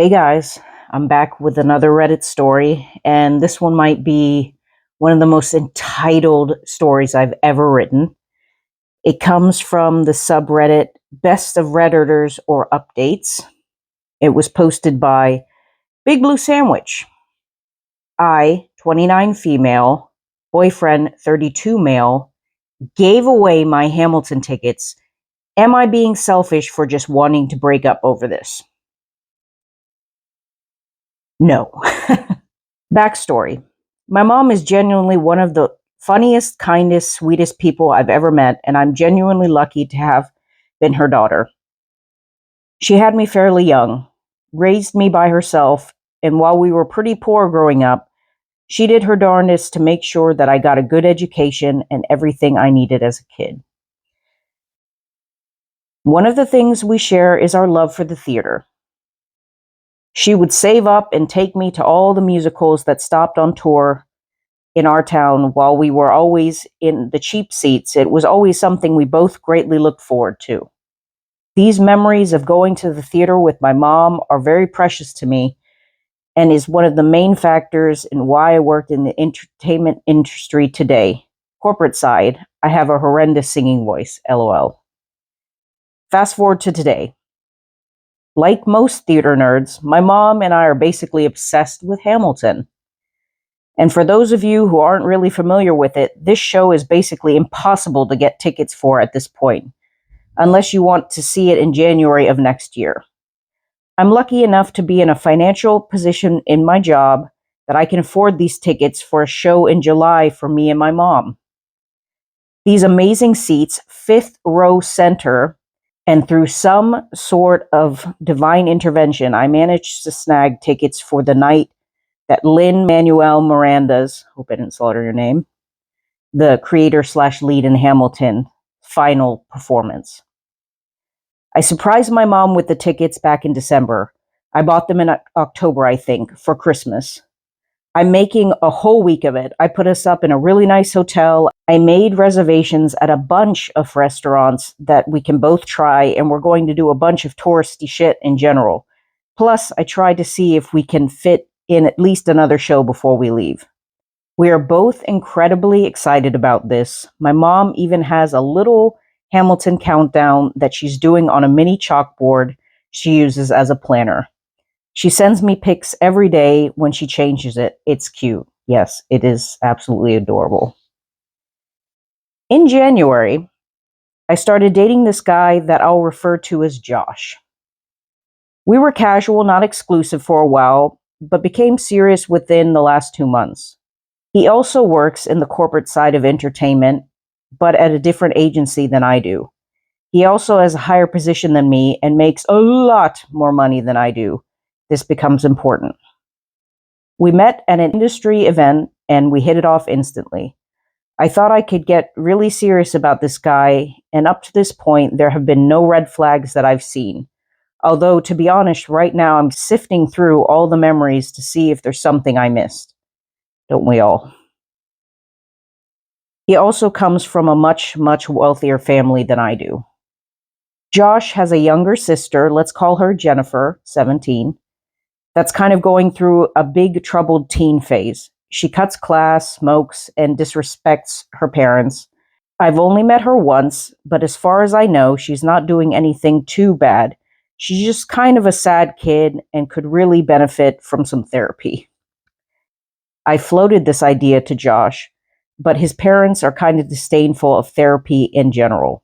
Hey guys, I'm back with another Reddit story, and this one might be one of the most entitled stories I've ever written. It comes from the subreddit Best of Redditors or Updates. It was posted by Big Blue Sandwich. I, 29 female, boyfriend 32 male, gave away my Hamilton tickets. Am I being selfish for just wanting to break up over this? No. Backstory. My mom is genuinely one of the funniest, kindest, sweetest people I've ever met, and I'm genuinely lucky to have been her daughter. She had me fairly young, raised me by herself, and while we were pretty poor growing up, she did her darndest to make sure that I got a good education and everything I needed as a kid. One of the things we share is our love for the theater. She would save up and take me to all the musicals that stopped on tour in our town. While we were always in the cheap seats, it was always something we both greatly looked forward to. These memories of going to the theater with my mom are very precious to me and is one of the main factors in why I worked in the entertainment industry today. Corporate side, I have a horrendous singing voice, lol. Fast forward to today. Like most theater nerds, my mom and I are basically obsessed with Hamilton. And for those of you who aren't really familiar with it, this show is basically impossible to get tickets for at this point, unless you want to see it in January of next year. I'm lucky enough to be in a financial position in my job that I can afford these tickets for a show in July for me and my mom. These amazing seats, fifth row center, and through some sort of divine intervention, I managed to snag tickets for the night that Lin-Manuel Miranda's, hope I didn't slaughter your name, the creator slash lead in Hamilton, final performance. I surprised my mom with the tickets back in December. I bought them in October, I think, for Christmas. I'm making a whole week of it. I put us up in a really nice hotel. I made reservations at a bunch of restaurants that we can both try, and we're going to do a bunch of touristy shit in general. Plus, I tried to see if we can fit in at least another show before we leave. We are both incredibly excited about this. My mom even has a little Hamilton countdown that she's doing on a mini chalkboard she uses as a planner. She sends me pics every day when she changes it. It's cute. Yes, it is absolutely adorable. In January, I started dating this guy that I'll refer to as Josh. We were casual, not exclusive for a while, but became serious within the last 2 months. He also works in the corporate side of entertainment, but at a different agency than I do. He also has a higher position than me and makes a lot more money than I do. This becomes important. We met at an industry event and we hit it off instantly. I thought I could get really serious about this guy, and up to this point, there have been no red flags that I've seen. Although, to be honest, right now I'm sifting through all the memories to see if there's something I missed. Don't we all? He also comes from a much, much wealthier family than I do. Josh has a younger sister, let's call her Jennifer, 17, that's kind of going through a big troubled teen phase. She cuts class, smokes, and disrespects her parents. I've only met her once, but as far as I know, she's not doing anything too bad. She's just kind of a sad kid and could really benefit from some therapy. I floated this idea to Josh, but his parents are kind of disdainful of therapy in general.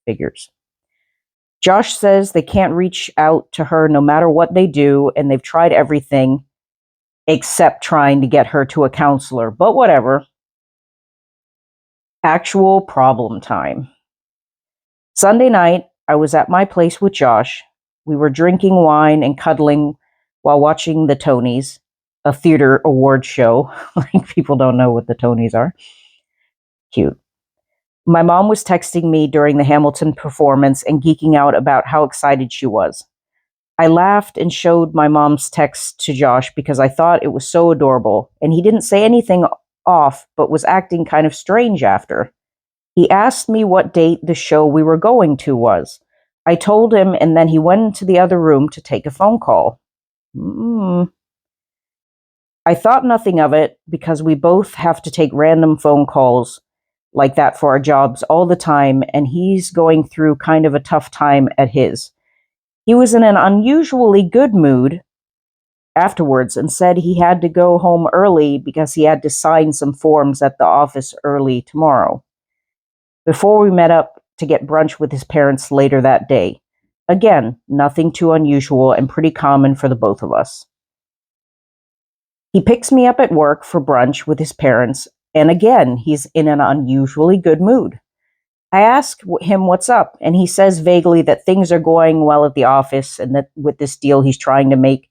Figures. Josh says they can't reach out to her no matter what they do, and they've tried everything except trying to get her to a counselor, but whatever. Actual problem time. Sunday night, I was at my place with Josh. We were drinking wine and cuddling while watching the Tonys, a theater award show. Like, people don't know what the Tonys are. Cute. My mom was texting me during the Hamilton performance and geeking out about how excited she was. I laughed and showed my mom's text to Josh because I thought it was so adorable, and he didn't say anything off but was acting kind of strange after. He asked me what date the show we were going to was. I told him, and then he went into the other room to take a phone call. I thought nothing of it because we both have to take random phone calls like that for our jobs all the time, and he's going through kind of a tough time at his. He was in an unusually good mood afterwards and said he had to go home early because he had to sign some forms at the office early tomorrow, before we met up to get brunch with his parents later that day. Again, nothing too unusual and pretty common for the both of us. He picks me up at work for brunch with his parents, and again, he's in an unusually good mood. I ask him what's up, and he says vaguely that things are going well at the office and that with this deal he's trying to make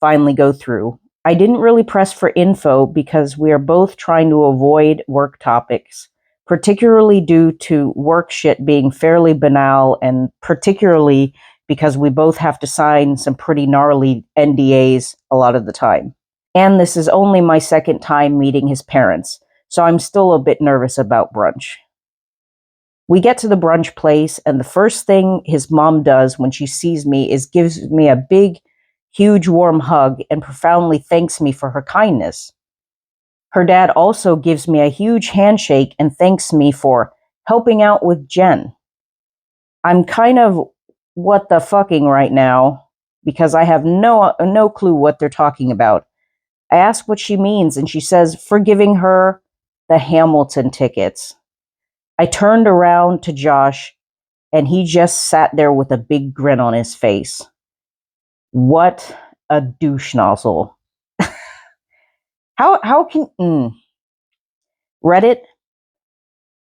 finally go through. I didn't really press for info because we are both trying to avoid work topics, particularly due to work shit being fairly banal, and particularly because we both have to sign some pretty gnarly NDAs a lot of the time. And this is only my second time meeting his parents, so I'm still a bit nervous about brunch. We get to the brunch place, and the first thing his mom does when she sees me is gives me a big, huge warm hug and profoundly thanks me for her kindness. Her dad also gives me a huge handshake and thanks me for helping out with Jen. I'm kind of what the fucking right now because I have no clue what they're talking about. I ask what she means, and she says for giving her the Hamilton tickets. I turned around to Josh, and he just sat there with a big grin on his face. What a douche nozzle. How can... Reddit?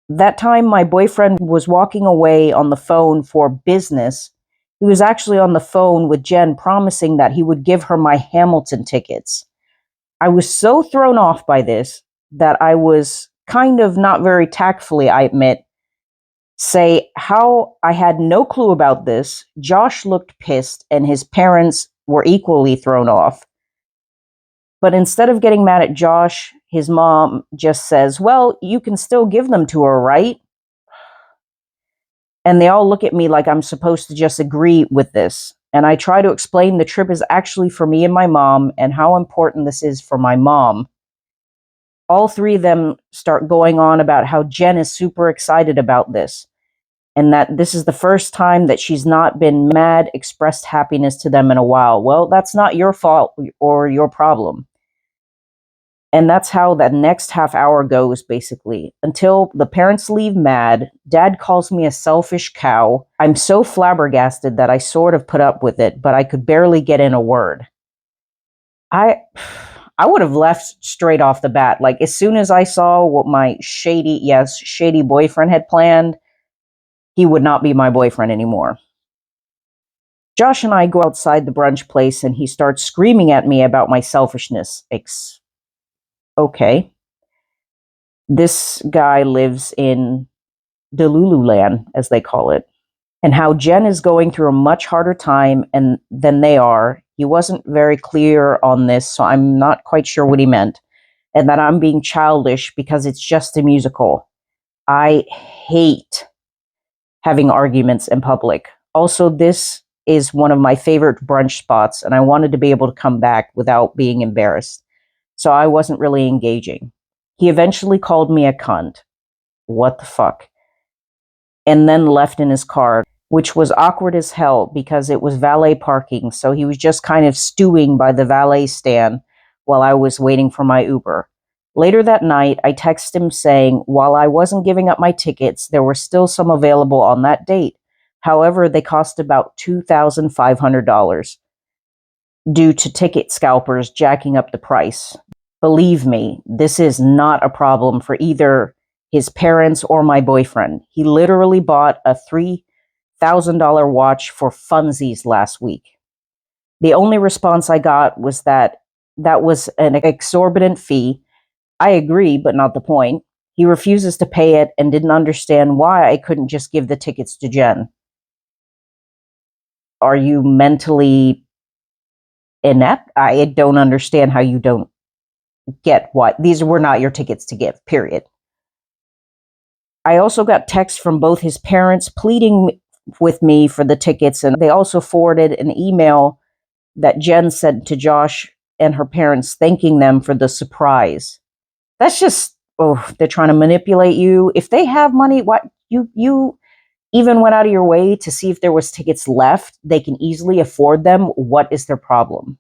That time my boyfriend was walking away on the phone for business. He was actually on the phone with Jen promising that he would give her my Hamilton tickets. I was so thrown off by this that I was kind of not very tactfully, I admit, say how I had no clue about this. Josh looked pissed and his parents were equally thrown off. But instead of getting mad at Josh, his mom just says, well, you can still give them to her, right? And they all look at me like I'm supposed to just agree with this. And I try to explain the trip is actually for me and my mom and how important this is for my mom. All three of them start going on about how Jen is super excited about this and that this is the first time that she's not been mad, expressed happiness to them in a while. Well, that's not your fault or your problem. And that's how that next half hour goes, basically. Until the parents leave mad, Dad calls me a selfish cow. I'm so flabbergasted that I sort of put up with it, but I could barely get in a word. I would have left straight off the bat. Like, as soon as I saw what my shady boyfriend had planned, he would not be my boyfriend anymore. Josh and I go outside the brunch place, and he starts screaming at me about my selfishness. Okay. This guy lives in Delululand, as they call it, and how Jen is going through a much harder time than they are. He wasn't very clear on this, so I'm not quite sure what he meant. And that I'm being childish because it's just a musical. I hate having arguments in public. Also, this is one of my favorite brunch spots, and I wanted to be able to come back without being embarrassed. So I wasn't really engaging. He eventually called me a cunt. What the fuck? And then left in his car, which was awkward as hell because it was valet parking, so he was just kind of stewing by the valet stand while I was waiting for my Uber. Later that night, I texted him saying, while I wasn't giving up my tickets, there were still some available on that date. However, they cost about $2,500 due to ticket scalpers jacking up the price. Believe me, this is not a problem for either his parents or my boyfriend. He literally bought a $3,000 watch for funsies last week. The only response I got was that was an exorbitant fee. I agree, but not the point. He refuses to pay it and didn't understand why I couldn't just give the tickets to Jen. Are you mentally inept? I don't understand how you don't get what. These were not your tickets to give, period. I also got texts from both his parents pleading with me for the tickets, and they also forwarded an email that Jen sent to Josh and her parents thanking them for the surprise. That's just, oh, they're trying to manipulate you. If they have money, what you even went out of your way to see if there was tickets left, they can easily afford them. What is their problem?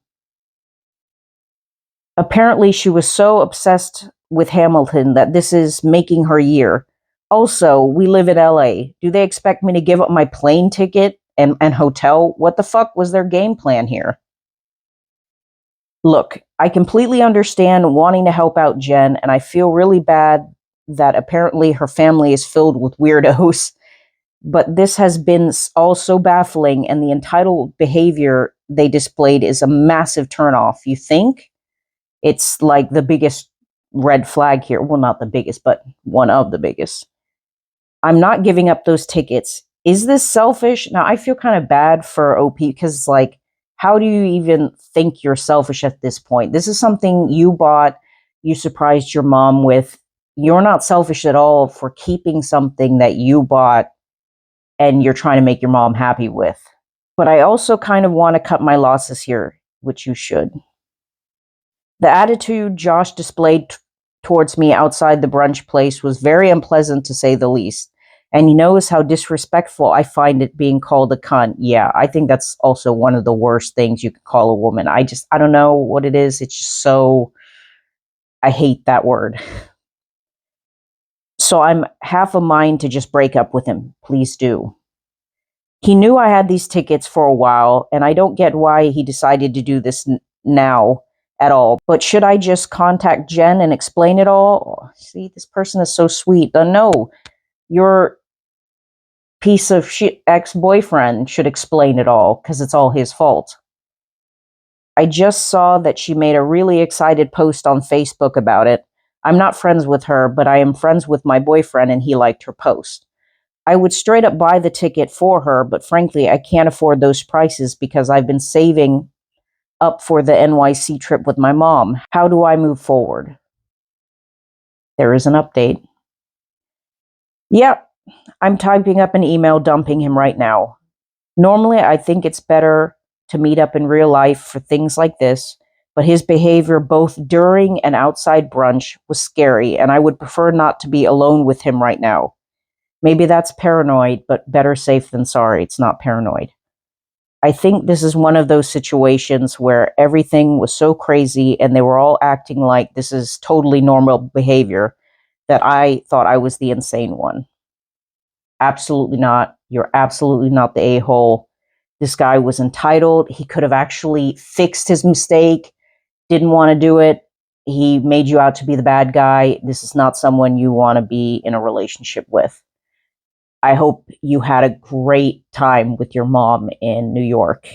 Apparently, she was so obsessed with Hamilton that this is making her year. Also, we live in LA. Do they expect me to give up my plane ticket and hotel? What the fuck was their game plan here? Look, I completely understand wanting to help out Jen, and I feel really bad that apparently her family is filled with weirdos. But this has been all so baffling, and the entitled behavior they displayed is a massive turnoff. You think? It's like the biggest red flag here. Well, not the biggest, but one of the biggest. I'm not giving up those tickets. Is this selfish? Now, I feel kind of bad for OP because it's like, how do you even think you're selfish at this point? This is something you bought, you surprised your mom with. You're not selfish at all for keeping something that you bought and you're trying to make your mom happy with. But I also kind of want to cut my losses here, which you should. The attitude Josh displayed towards me outside the brunch place was very unpleasant, to say the least. And he knows how disrespectful I find it being called a cunt. Yeah, I think that's also one of the worst things you could call a woman. I don't know what it is. It's just so, I hate that word. So I'm half a mind to just break up with him. Please do. He knew I had these tickets for a while, and I don't get why he decided to do this now at all. But should I just contact Jen and explain it all? See, this person is so sweet. No, your piece of shit ex-boyfriend should explain it all, because it's all his fault. I just saw that she made a really excited post on Facebook about it. I'm not friends with her, but I am friends with my boyfriend, and he liked her post. I would straight up buy the ticket for her, but frankly, I can't afford those prices because I've been saving up for the NYC trip with my mom. How do I move forward? There is an update. Yep, I'm typing up an email dumping him right now. Normally, I think it's better to meet up in real life for things like this, but his behavior both during and outside brunch was scary, and I would prefer not to be alone with him right now. Maybe that's paranoid, but better safe than sorry. It's not paranoid. I think this is one of those situations where everything was so crazy and they were all acting like this is totally normal behavior that I thought I was the insane one. Absolutely not. You're absolutely not the a-hole. This guy was entitled. He could have actually fixed his mistake, didn't want to do it. He made you out to be the bad guy. This is not someone you want to be in a relationship with. I hope you had a great time with your mom in New York.